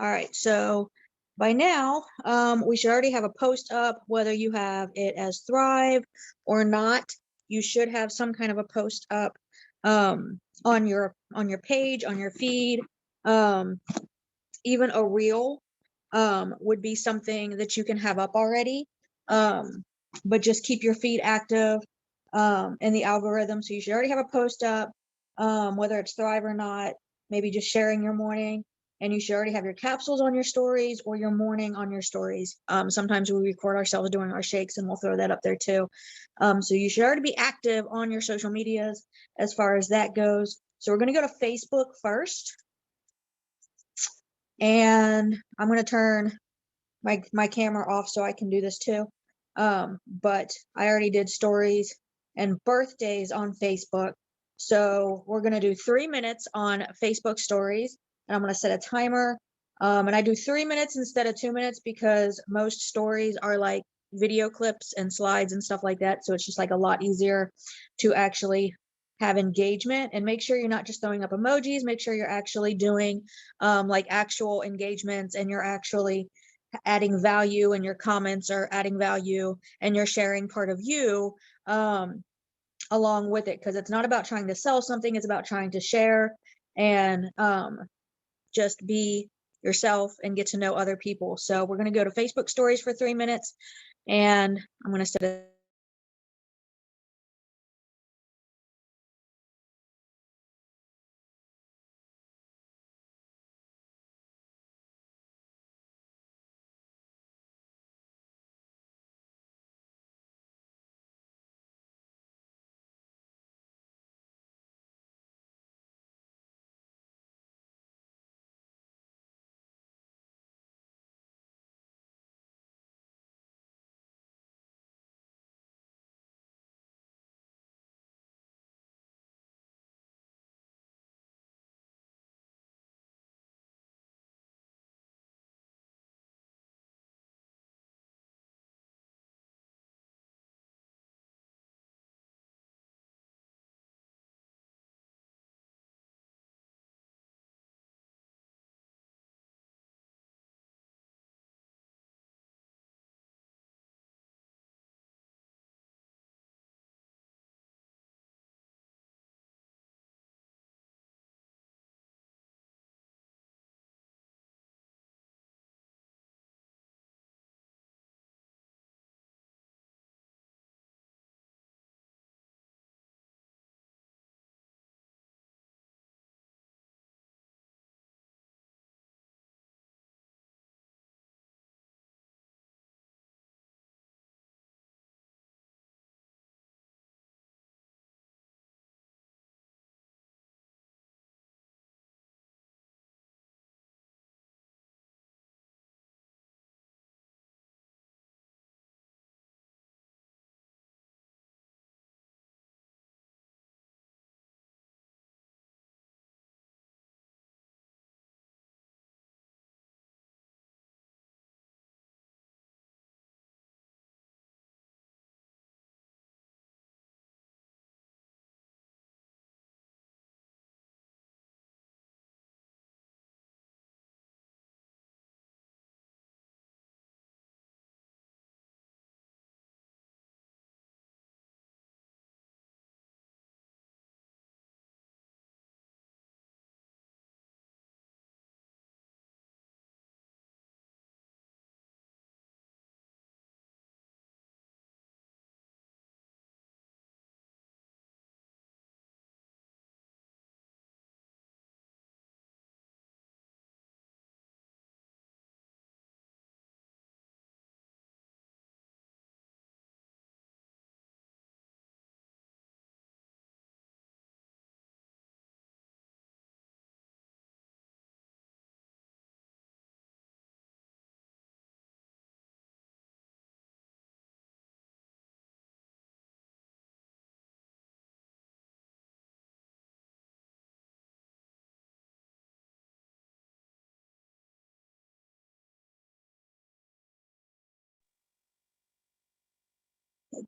All right, so by now, we should already have a post up, whether you have it as Thrive or not. You should have some kind of a post up on your page, on your feed. Um, Even a reel would be something that you can have up already. But just keep your feed active in the algorithm. So you should already have a post up, whether it's Thrive or not, maybe just sharing your morning. And you should already have your capsules on your stories or your morning on your stories. Sometimes we record ourselves doing our shakes and we'll throw that up there too. So you should already be active on your social medias as far as that goes. So we're going to go to Facebook first. And I'm going to turn my camera off so I can do this too. But I already did stories and birthdays on Facebook. So we're going to do 3 minutes on Facebook stories, and I'm going to set a timer. And I do 3 minutes instead of 2 minutes because most stories are like video clips and slides and stuff like that. So it's just like a lot easier to actually have engagement. And make sure you're not just throwing up emojis. Make sure you're actually doing like actual engagements, and you're actually adding value, and your comments are adding value, and you're sharing part of you along with it, because it's not about trying to sell something. It's about trying to share and just be yourself and get to know other people. So we're going to go to Facebook stories for 3 minutes, and I'm going to set a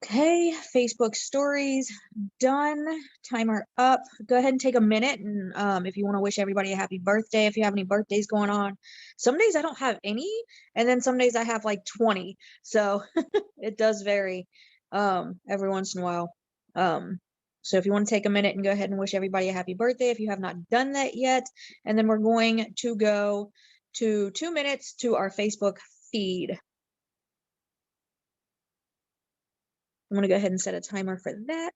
Okay, Facebook stories done. Timer up. Go ahead and take a minute, and if you want to wish everybody a happy birthday, if you have any birthdays going on. Some days I don't have any, and then some days I have like 20. So it does vary every once in a while. So if you want to take a minute and go ahead and wish everybody a happy birthday if you have not done that yet, and then we're going to go to 2 minutes to our Facebook feed. I'm going to go ahead and set a timer for that.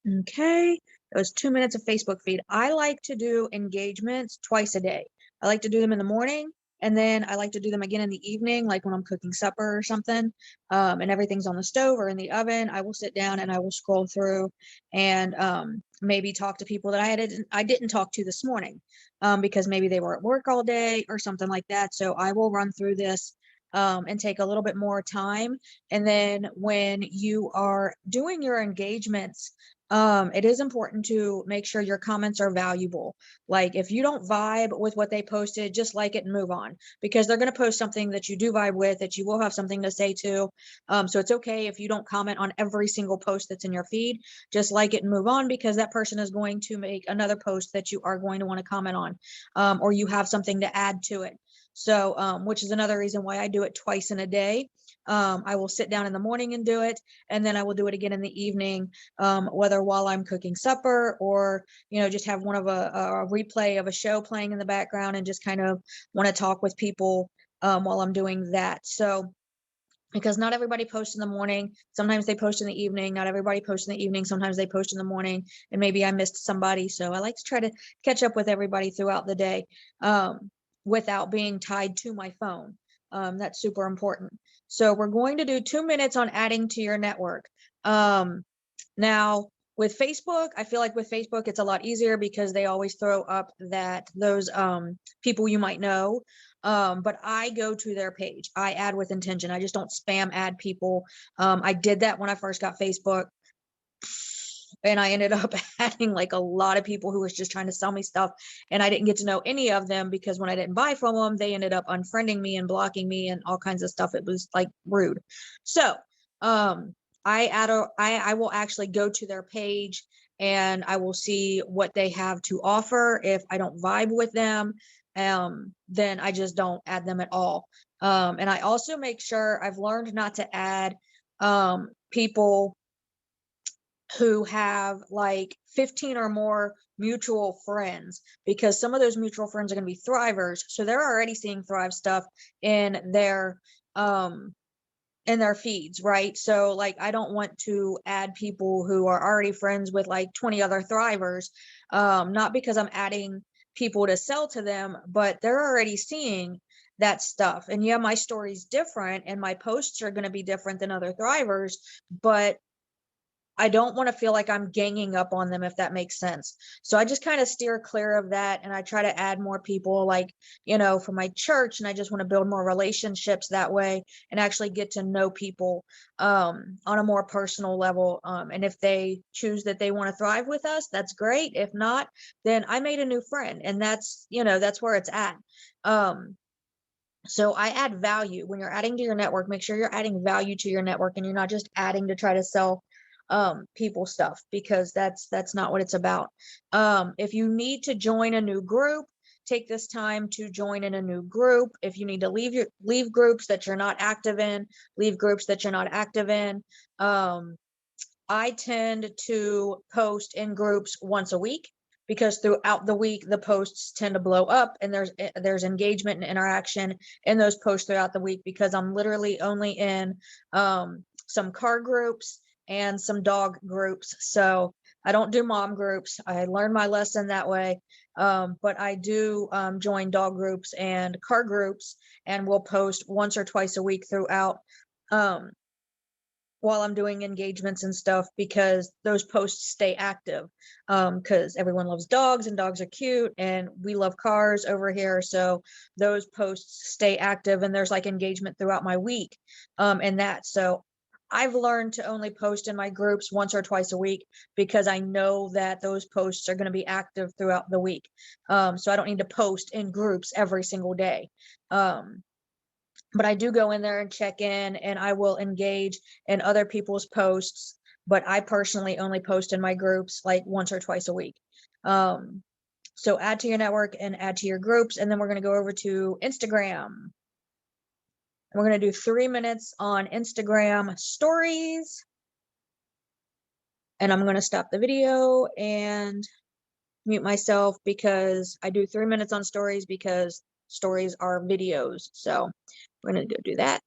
Okay, that was 2 minutes of Facebook feed. I like to do engagements twice a day. I like to do them in the morning, and then I like to do them again in the evening, like when I'm cooking supper or something, and everything's on the stove or in the oven. I will sit down and I will scroll through and maybe talk to people that I didn't talk to this morning, because maybe they were at work all day or something like that. So I will run through this and take a little bit more time. And then when you are doing your engagements, it is important to make sure your comments are valuable. Like if you don't vibe with what they posted, just like it and move on, because they're going to post something that you do vibe with, that you will have something to say to. So it's okay if you don't comment on every single post that's in your feed. Just like it and move on, because that person is going to make another post that you are going to want to comment on, or you have something to add to it. So which is another reason why I do it twice in a day. I will sit down in the morning and do it, and then I will do it again in the evening, whether while I'm cooking supper or, just have one of a replay of a show playing in the background and just kind of want to talk with people while I'm doing that. So, because not everybody posts in the morning. Sometimes they post in the evening. Not everybody posts in the evening. Sometimes they post in the morning, and maybe I missed somebody. So I like to try to catch up with everybody throughout the day without being tied to my phone. That's super important. So we're going to do 2 minutes on adding to your network. Now, with Facebook, I feel like with Facebook, it's a lot easier because they always throw up those people you might know. But I go to their page. I add with intention. I just don't spam add people. I did that when I first got Facebook, and I ended up adding like a lot of people who was just trying to sell me stuff, and I didn't get to know any of them because when I didn't buy from them, they ended up unfriending me and blocking me and all kinds of stuff. It was like rude. So I will actually go to their page and I will see what they have to offer. If I don't vibe with them, then I just don't add them at all. And I also make sure I've learned not to add people who have like 15 or more mutual friends, because some of those mutual friends are going to be thrivers, so they're already seeing thrive stuff in their feeds, right? So like I don't want to add people who are already friends with like 20 other thrivers, not because I'm adding people to sell to them, but they're already seeing that stuff. And yeah, my story's different and my posts are going to be different than other thrivers, but I don't want to feel like I'm ganging up on them, if that makes sense. So I just kind of steer clear of that, and I try to add more people, like, for my church, and I just want to build more relationships that way and actually get to know people on a more personal level. And if they choose that they want to thrive with us, that's great. If not, then I made a new friend, and that's where it's at. So I add value. When you're adding to your network, make sure you're adding value to your network and you're not just adding to try to sell people stuff, because that's not what it's about. If you need to join a new group, take this time to join in a new group. If you need to leave groups that you're not active in, leave groups that you're not active in. I tend to post in groups once a week, because throughout the week the posts tend to blow up, and there's engagement and interaction in those posts throughout the week, because I'm literally only in some car groups and some dog groups. So I don't do mom groups. I learned my lesson that way. But I do join dog groups and car groups, and we'll post once or twice a week throughout um while I'm doing engagements and stuff, because those posts stay active. Because everyone loves dogs and dogs are cute, and we love cars over here. So those posts stay active, and there's like engagement throughout my week. And that, so I've learned to only post in my groups once or twice a week, because I know that those posts are going to be active throughout the week. So I don't need to post in groups every single day. But I do go in there and check in, and I will engage in other people's posts. But I personally only post in my groups like once or twice a week. So add to your network and add to your groups. And then we're going to go over to Instagram. We're going to do 3 minutes on Instagram stories. And I'm going to stop the video and mute myself, because I do 3 minutes on stories, because stories are videos. So we're going to go do that.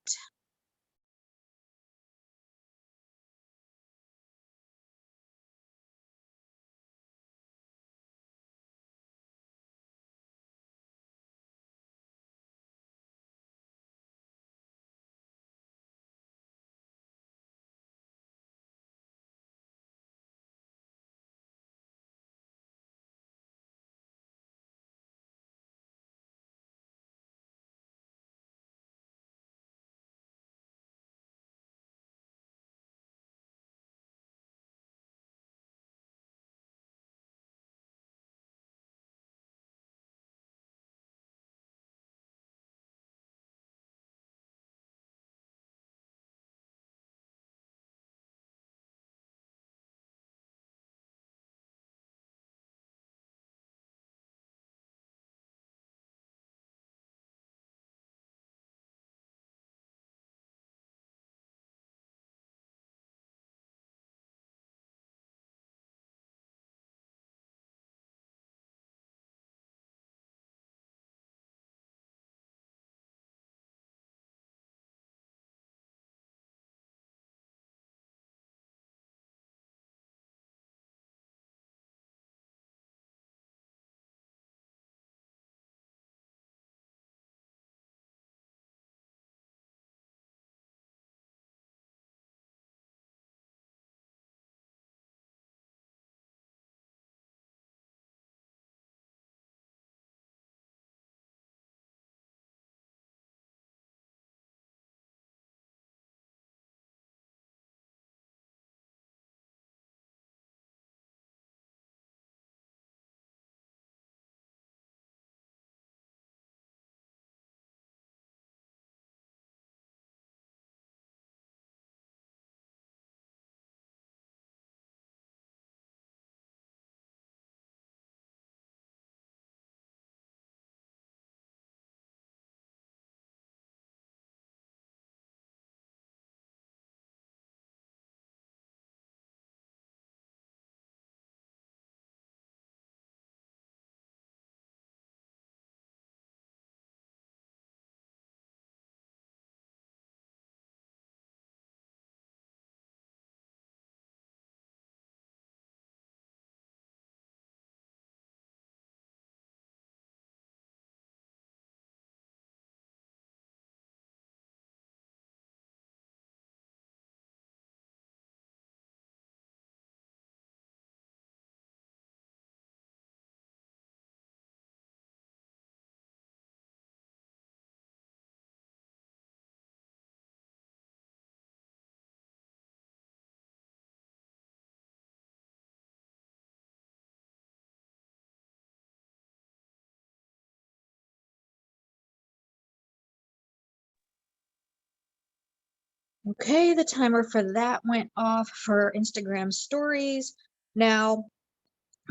Okay, the timer for that went off for Instagram stories. Now,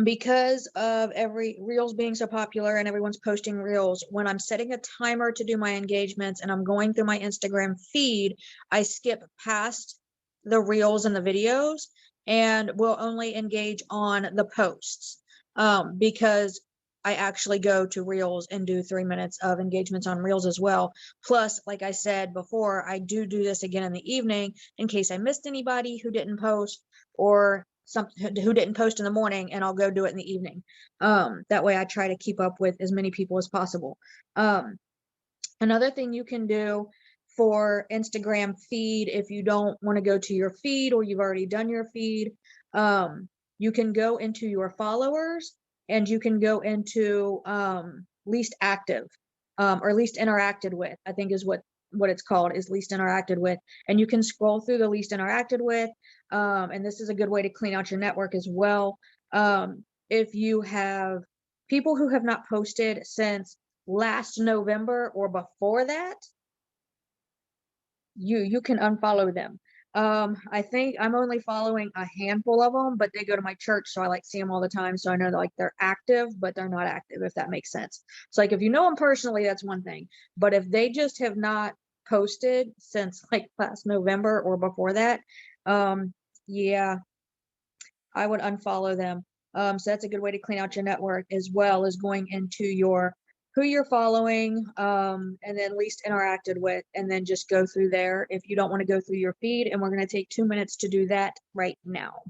because of every reels being so popular and everyone's posting reels, when I'm setting a timer to do my engagements and I'm going through my Instagram feed, I skip past the reels and the videos and will only engage on the posts, because I actually go to reels and do 3 minutes of engagements on reels as well. Plus, like I said before, I do this again in the evening in case I missed anybody who didn't post, or who didn't post in the morning, and I'll go do it in the evening. That way I try to keep up with as many people as possible. Another thing you can do for Instagram feed, if you don't want to go to your feed or you've already done your feed, you can go into your followers and you can go into least active, or least interacted with, I think is what it's called, is least interacted with. And you can scroll through the least interacted with, and this is a good way to clean out your network as well. If you have people who have not posted since last November or before that, you can unfollow them. I think I'm only following a handful of them, but they go to my church, so I like see them all the time. So I know that like they're active, but they're not active, if that makes sense. So like if you know them personally, that's one thing. But if they just have not posted since like last November or before that, yeah, I would unfollow them. So that's a good way to clean out your network, as well as going into your who you're following, and then least interacted with, and then just go through there if you don't want to go through your feed. And we're going to take 2 minutes to do that right now.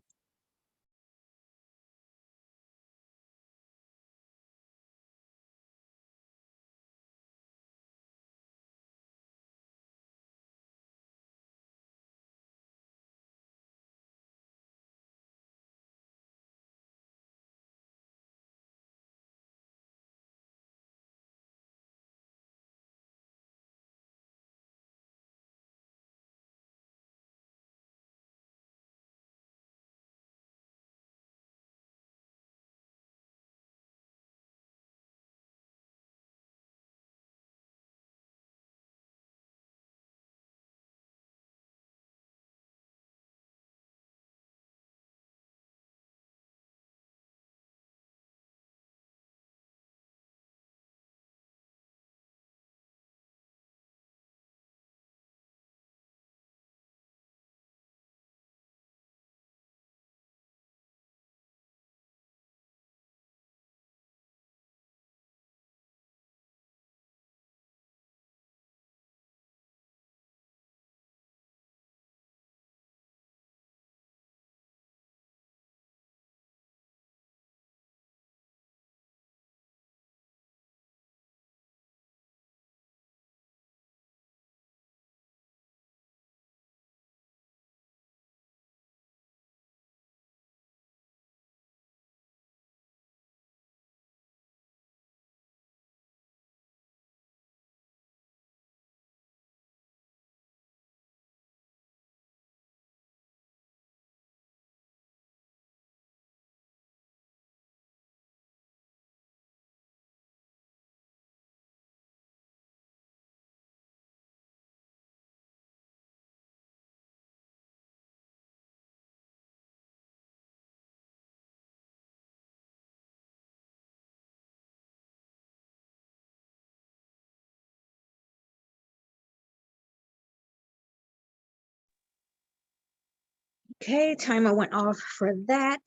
Okay, timer went off for that.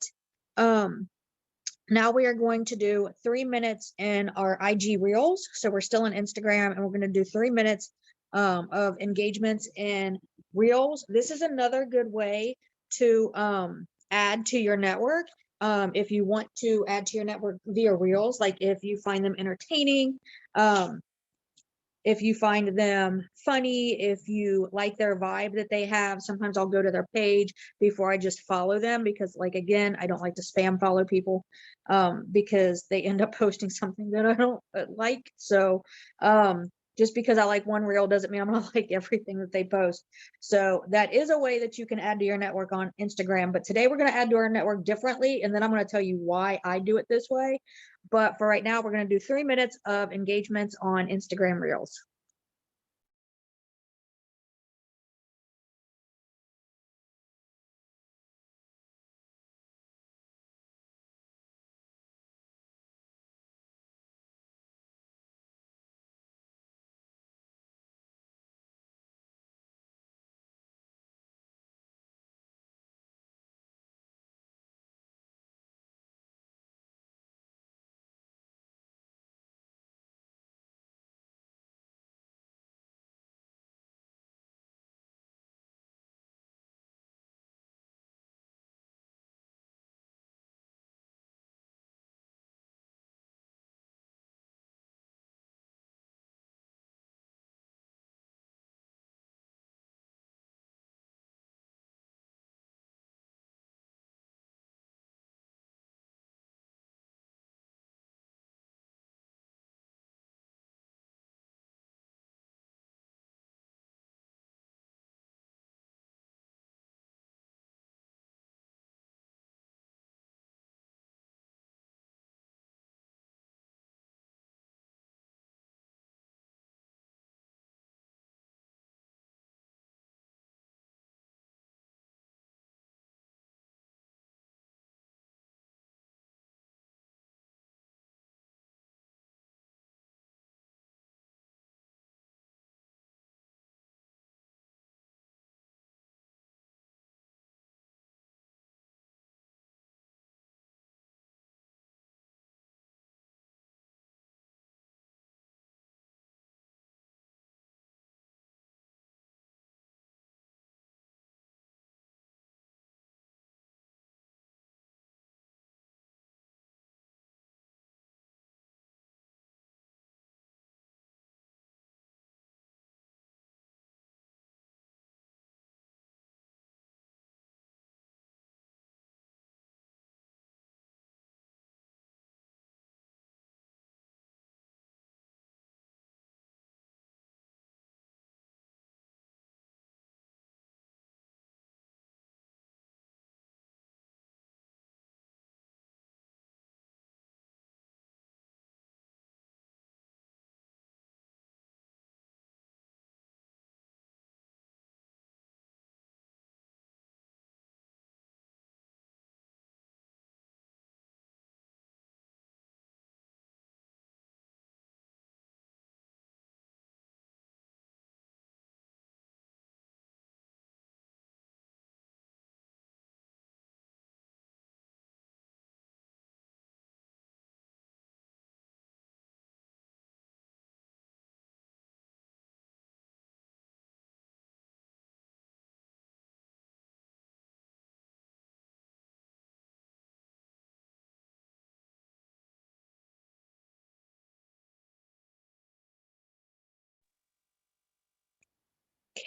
Now we are going to do 3 minutes in our IG reels. So we're still on Instagram, and we're going to do 3 minutes of engagements in reels. This is another good way to add to your network. If you want to add to your network via reels, like if you find them entertaining, if you find them funny, if you like their vibe that they have. Sometimes I'll go to their page before I just follow them, because like, again, I don't like to spam follow people, because they end up posting something that I don't like. So just because I like one reel doesn't mean I'm gonna like everything that they post. So that is a way that you can add to your network on Instagram. But today we're going to add to our network differently, and then I'm going to tell you why I do it this way. But for right now, we're going to do 3 minutes of engagements on Instagram reels.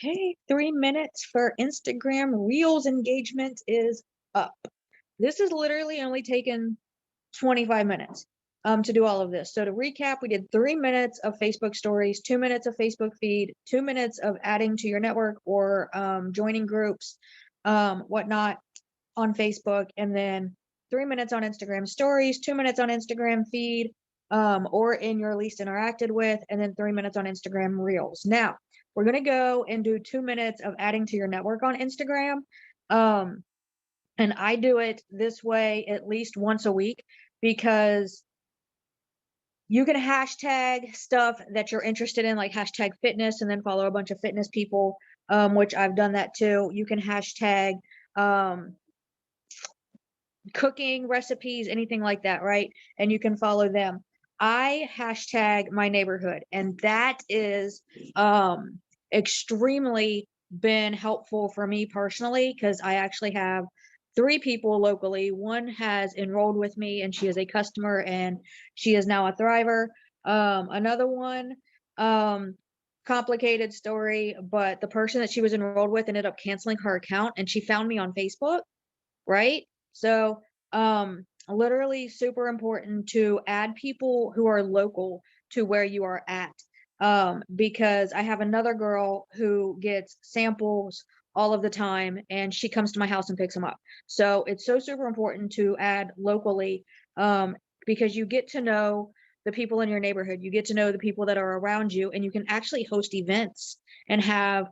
Okay, 3 minutes for Instagram Reels engagement is up. This is literally only taken 25 minutes to do all of this. So to recap, we did 3 minutes of Facebook stories, 2 minutes of Facebook feed, 2 minutes of adding to your network or joining groups, whatnot on Facebook, and then 3 minutes on Instagram stories, 2 minutes on Instagram feed, or in your least interacted with, and then 3 minutes on Instagram reels. Now we're going to go and do 2 minutes of adding to your network on Instagram. And I do it this way at least once a week because you can hashtag stuff that you're interested in, like hashtag fitness, and then follow a bunch of fitness people, which I've done that too. You can hashtag cooking recipes, anything like that, right? And you can follow them. I hashtag my neighborhood, and that is extremely been helpful for me personally because I actually have 3 people locally. One has enrolled with me and she is a customer and she is now a thriver. Another one, um, complicated story, but the person that she was enrolled with ended up canceling her account and she found me on Facebook, right? So, literally super important to add people who are local to where you are at. Because I have another girl who gets samples all of the time and she comes to my house and picks them up. So it's so super important to add locally, um, because you get to know the people in your neighborhood, you get to know the people that are around you, and you can actually host events and have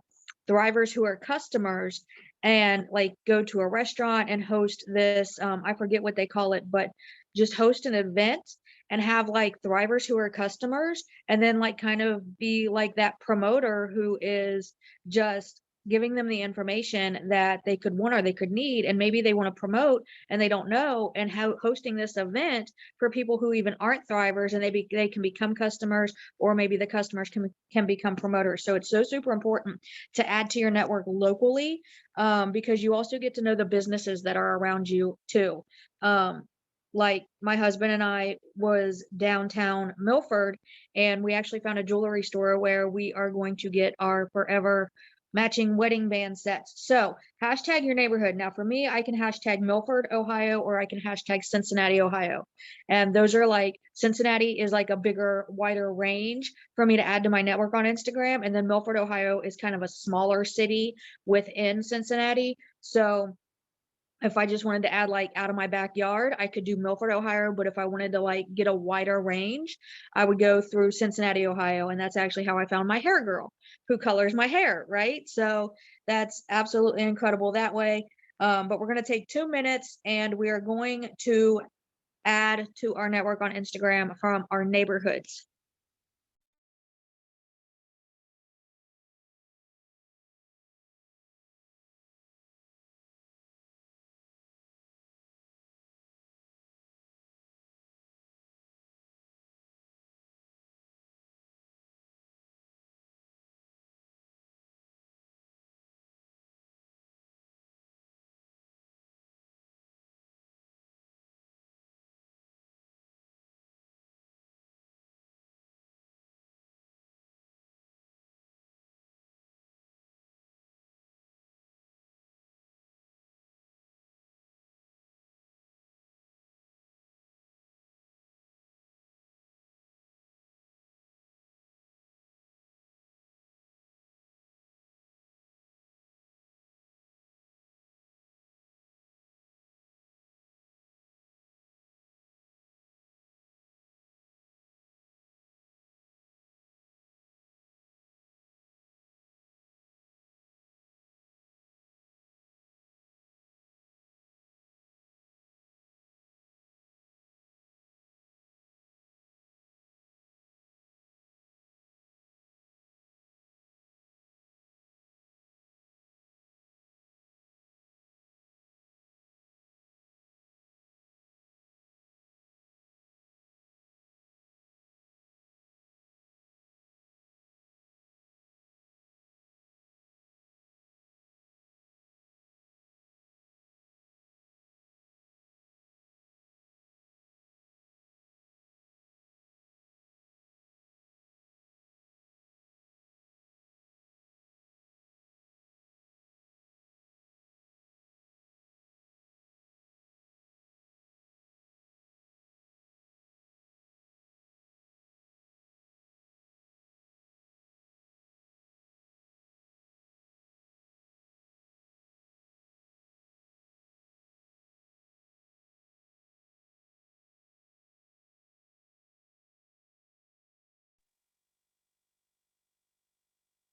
thrivers who are customers and like go to a restaurant and host this, I forget what they call it, but just host an event and have like thrivers who are customers, and then like kind of be like that promoter who is just giving them the information that they could want or they could need, and maybe they want to promote and they don't know, and how hosting this event for people who even aren't thrivers, and they can become customers, or maybe the customers can become promoters. So it's so super important to add to your network locally, because you also get to know the businesses that are around you too. Like my husband and I was downtown Milford, and we actually found a jewelry store where we are going to get our forever matching wedding band sets. So hashtag your neighborhood. Now for me, I can hashtag Milford, Ohio, or I can hashtag Cincinnati, Ohio. And those are like, Cincinnati is like a bigger, wider range for me to add to my network on Instagram. And then Milford, Ohio is kind of a smaller city within Cincinnati. So if I just wanted to add like out of my backyard, I could do Milford, Ohio. But if I wanted to like get a wider range, I would go through Cincinnati, Ohio. And that's actually how I found my hair girl who colors my hair, right? So that's absolutely incredible that way. But we're going to take 2 minutes and we are going to add to our network on Instagram from our neighborhoods.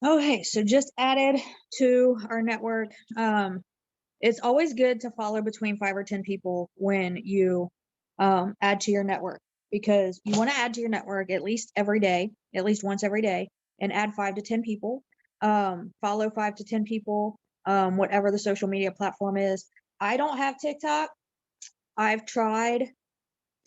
Okay, so just added to our network. It's always good to follow between 5 or 10 people when you add to your network, because you want to add to your network at least every day, at least once every day, and add 5 to 10 people. Follow 5 to 10 people, whatever the social media platform is. I don't have TikTok. I've tried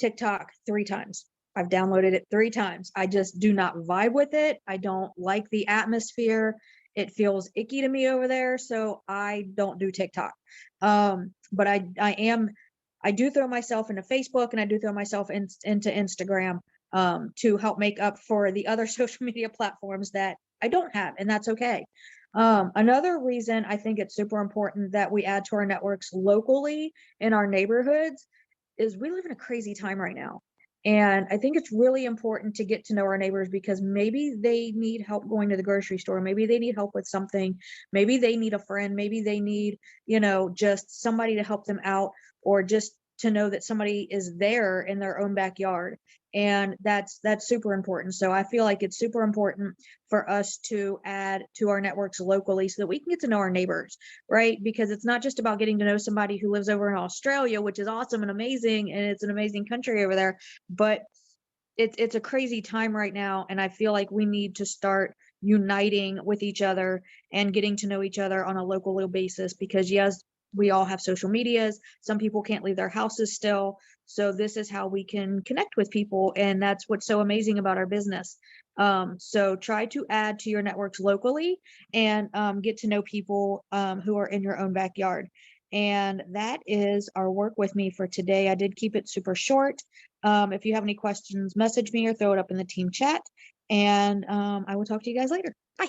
TikTok 3 times. I've downloaded it 3 times. I just do not vibe with it. I don't like the atmosphere. It feels icky to me over there, so I don't do TikTok. But I do throw myself into Facebook, and I do throw myself into Instagram, to help make up for the other social media platforms that I don't have, and that's okay. Another reason I think it's super important that we add to our networks locally in our neighborhoods is we live in a crazy time right now. And I think it's really important to get to know our neighbors, because maybe they need help going to the grocery store. Maybe they need help with something. Maybe they need a friend. Maybe they need, just somebody to help them out, or just to know that somebody is there in their own backyard. And that's super important. So I feel like it's super important for us to add to our networks locally so that we can get to know our neighbors, right? Because it's not just about getting to know somebody who lives over in Australia, which is awesome and amazing, and it's an amazing country over there, but it's a crazy time right now, and I feel like we need to start uniting with each other and getting to know each other on a local basis, because yes, we all have social medias. Some people can't leave their houses still, so this is how we can connect with people, and that's what's so amazing about our business. So try to add to your networks locally, and get to know people who are in your own backyard. And that is our work with me for today. I did keep it super short. If you have any questions, message me or throw it up in the team chat. And I will talk to you guys later. Bye.